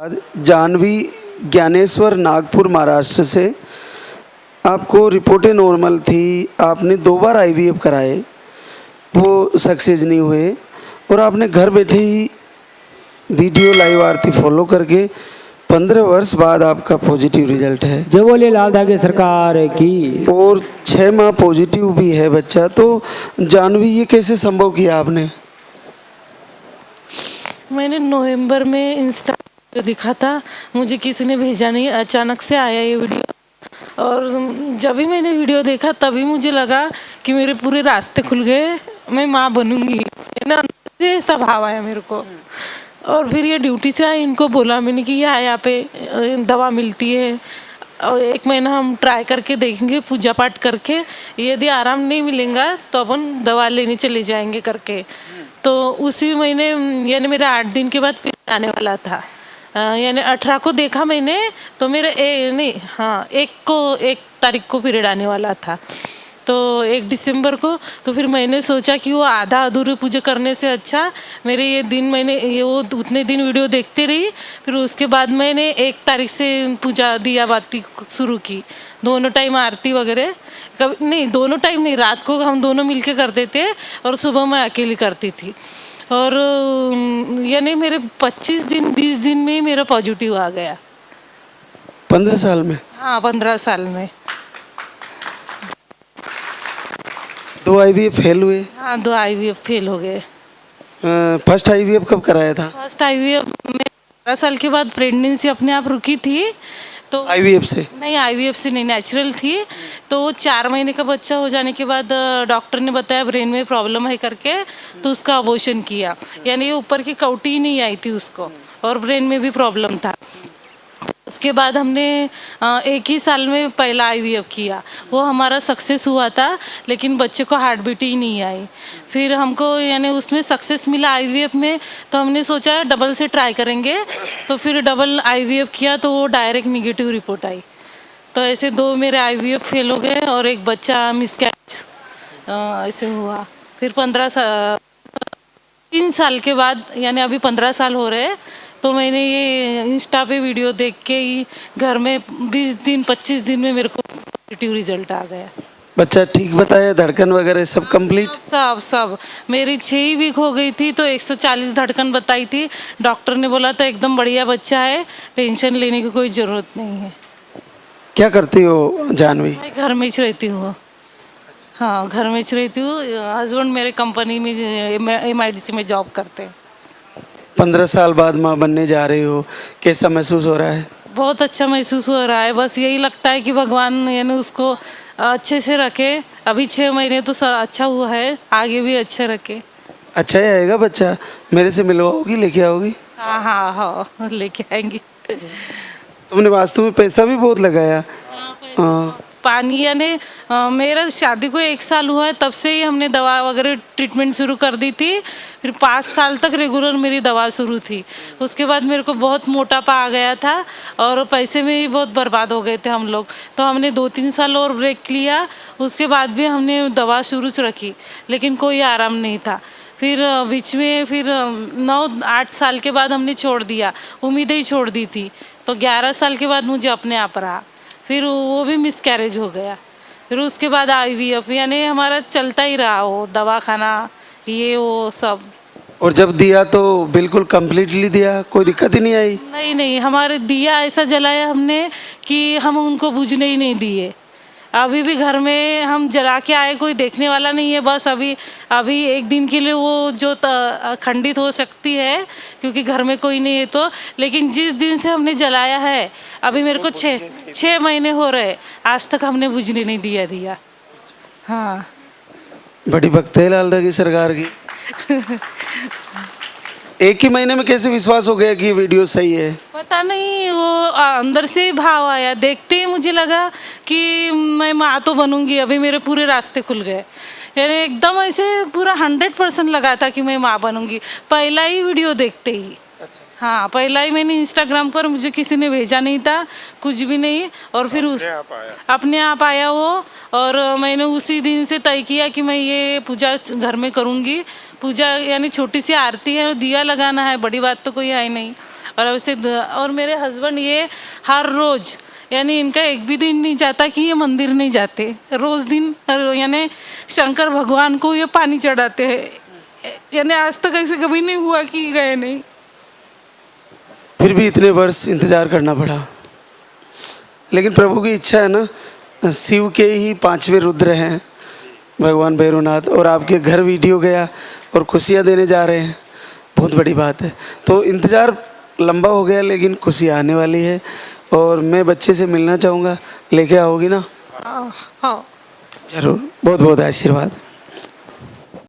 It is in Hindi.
जानवी ज्ञानेश्वर नागपुर महाराष्ट्र से। आपको रिपोर्टें नॉर्मल थी, आपने 2 बार आईवीएफ कराए, वो सक्सेस नहीं हुए और आपने घर बैठे ही वीडियो लाइव आरती फॉलो करके 15 वर्ष बाद आपका पॉजिटिव रिजल्ट है। जय बोले लाल धागे सरकार की। और 6 माह पॉजिटिव भी है बच्चा। तो जानवी ये कैसे संभव किया आपने? मैंने नवंबर में इंस्टा दिखा था, मुझे किसी ने भेजा नहीं, अचानक से आया ये वीडियो। और जब भी मैंने वीडियो देखा तभी मुझे लगा कि मेरे पूरे रास्ते खुल गए, मैं माँ बनूंगी। ना अंदर से ऐसा भाव आया मेरे को। और फिर ये ड्यूटी से आई, इनको बोला मैंने कि यहाँ पे दवा मिलती है और 1 महीना हम ट्राई करके देखेंगे पूजा पाठ करके, यदि आराम नहीं मिलेगा तो अपन दवा लेने चले जाएंगे करके। तो उसी महीने यानी मेरा 8 दिन के बाद फिर आने वाला था, यानी 18 को देखा मैंने तो मेरे 1 तारीख को पीरियड आने वाला था, तो 1 दिसंबर को। तो फिर मैंने सोचा कि वो आधा अधूरे पूजा करने से अच्छा मेरे ये दिन, मैंने ये वो उतने दिन वीडियो देखते रही। फिर उसके बाद मैंने 1 तारीख से पूजा दिया बाती शुरू की, दोनों टाइम आरती वगैरह। कभी नहीं, दोनों टाइम नहीं, रात को हम दोनों मिलके करते थे और सुबह मैं अकेली करती थी। और यानी मेरे 25 दिन 20 दिन में ही मेरा पॉजिटिव आ गया। 15 साल में? हाँ, 15 साल में। 2 आईवीएफ फेल हुए? हाँ, 2 आईवीएफ फेल हो गए। फर्स्ट आईवीएफ कब कराया था? फर्स्ट आईवीएफ में 12 साल के बाद प्रेगनेंसी अपने आप रुकी थी। तो आईवीएफ से? नहीं, आईवीएफ से नहीं, नेचुरल थी। तो 4 महीने का बच्चा हो जाने के बाद डॉक्टर ने बताया ब्रेन में प्रॉब्लम है करके, तो उसका अबॉर्शन किया। यानी ऊपर की कवटी ही नहीं आई थी उसको और ब्रेन में भी प्रॉब्लम था। उसके बाद हमने 1 ही साल में पहला आईवीएफ किया, वो हमारा सक्सेस हुआ था, लेकिन बच्चे को हार्ट बीट ही नहीं आई। फिर हमको यानी उसमें सक्सेस मिला आईवीएफ में, तो हमने सोचा डबल से ट्राई करेंगे। तो फिर डबल आईवीएफ किया तो वो डायरेक्ट निगेटिव रिपोर्ट आई। तो ऐसे 2 मेरे आईवीएफ फेल हो गए और 1 बच्चा मिसकैरेज ऐसे हुआ। फिर 3 साल के बाद, यानी अभी 15 साल हो रहे हैं, तो मैंने ये इंस्टा पे वीडियो देख के ही घर में 20 दिन 25 दिन में मेरे को पॉजिटिव रिजल्ट आ गया। बच्चा ठीक बताया, धड़कन वगैरह सब कंप्लीट? सब मेरी 6 वीक हो गई थी तो 140 धड़कन बताई थी। डॉक्टर ने बोला था एकदम बढ़िया बच्चा है, टेंशन लेने की कोई ज़रूरत नहीं है। क्या करती हो जानवी? मैं घर में ही रहती हूँ। हाँ, घर में ही रहती हूँ। हस्बैंड मेरे कंपनी में MIDC में जॉब करते हैं। 15 साल बाद माँ बनने जा रही हो, कैसा महसूस हो रहा है? बहुत अच्छा महसूस हो रहा है। बस यही लगता है कि भगवान यानी उसको अच्छे से रखे। अभी 6 महीने तो अच्छा हुआ है, आगे भी अच्छा रखे। अच्छा ही आएगा बच्चा। मेरे से मिलवाओगी, लेके आओगी? हाँ, लेके आएंगी। तुमने वास्तव में पैसा भी बहुत लगाया। पानी यानी मेरा शादी को 1 साल हुआ है, तब से ही हमने दवा वगैरह ट्रीटमेंट शुरू कर दी थी। फिर 5 साल तक रेगुलर मेरी दवा शुरू थी। उसके बाद मेरे को बहुत मोटापा आ गया था और पैसे में भी बहुत बर्बाद हो गए थे हम लोग। तो हमने 2-3 साल और ब्रेक लिया, उसके बाद भी हमने दवा शुरू रखी, लेकिन कोई आराम नहीं था। फिर बीच में फिर 9-8 साल के बाद हमने छोड़ दिया, उम्मीदें ही छोड़ दी थी। तो 11 साल के बाद मुझे अपने आप रहा, फिर वो भी मिसकैरेज हो गया। फिर उसके बाद आईवीएफ, यानी हमारा चलता ही रहा, वो दवा खाना ये वो सब। और जब दिया तो बिल्कुल कंप्लीटली दिया, कोई दिक्कत ही नहीं आई? नहीं, हमारे दिया ऐसा जलाया हमने कि हम उनको बुझने ही नहीं दिए। अभी भी घर में हम जला के आए, कोई देखने वाला नहीं है। बस अभी 1 दिन के लिए वो जो खंडित हो सकती है क्योंकि घर में कोई नहीं है तो, लेकिन जिस दिन से हमने जलाया है अभी मेरे को 6 महीने हो रहे, आज तक हमने बुझने नहीं दिया। हाँ, बड़ी भक्त है लाल धागे सरकार की। 1 ही महीने में कैसे विश्वास हो गया कि ये वीडियो सही है? पता नहीं, वो अंदर से ही भाव आया। देखते ही मुझे लगा कि मैं माँ तो बनूंगी, अभी मेरे पूरे रास्ते खुल गए। यानी एकदम ऐसे पूरा 100% लगा था कि मैं माँ बनूंगी, पहला ही वीडियो देखते ही। अच्छा। हाँ, पहला ही मैंने इंस्टाग्राम पर, मुझे किसी ने भेजा नहीं था, कुछ भी नहीं। और फिर अपने आप आया वो। और मैंने उसी दिन से तय किया कि मैं ये पूजा घर में करूँगी। पूजा यानी छोटी सी आरती है, दिया लगाना है, बड़ी बात तो कोई है नहीं। और वैसे और मेरे हस्बैंड ये हर रोज़ यानी इनका एक भी दिन नहीं जाता कि ये मंदिर नहीं जाते, रोज़ दिन यानी शंकर भगवान को ये पानी चढ़ाते हैं, यानी आज तक ऐसे कभी नहीं हुआ कि गए नहीं। फिर भी इतने वर्ष इंतज़ार करना पड़ा, लेकिन प्रभु की इच्छा है ना। शिव के ही 5वें रुद्र हैं भगवान भैरवनाथ, और आपके घर वीडियो गया और खुशियाँ देने जा रहे हैं, बहुत बड़ी बात है। तो इंतज़ार लंबा हो गया, लेकिन खुशी आने वाली है। और मैं बच्चे से मिलना चाहूँगा, लेके आओगी ना? हाँ। जरूर, बहुत बहुत आशीर्वाद।